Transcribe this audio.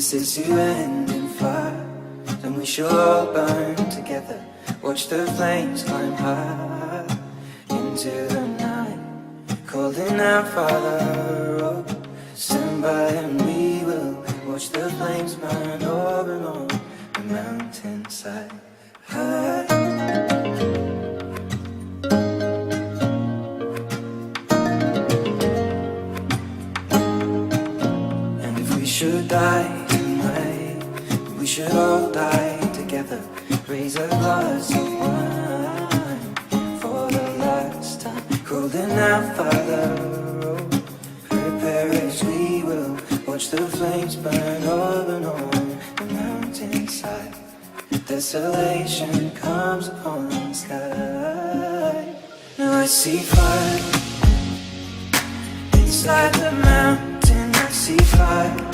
this is to end in fire, then we shall all burn together. Watch the flames climb high into the night, calling out, Father, oh, stand by and we will watch the flames burn over on the mountainside. High. And if we should die tonight, we should all die together. Raise a glass of wine for the last time, calling out, Father, oh, prepare as we will watch the flames burn over on the mountainside. Desolation comes upon the sky. Now I see fire inside the mountain. I see fire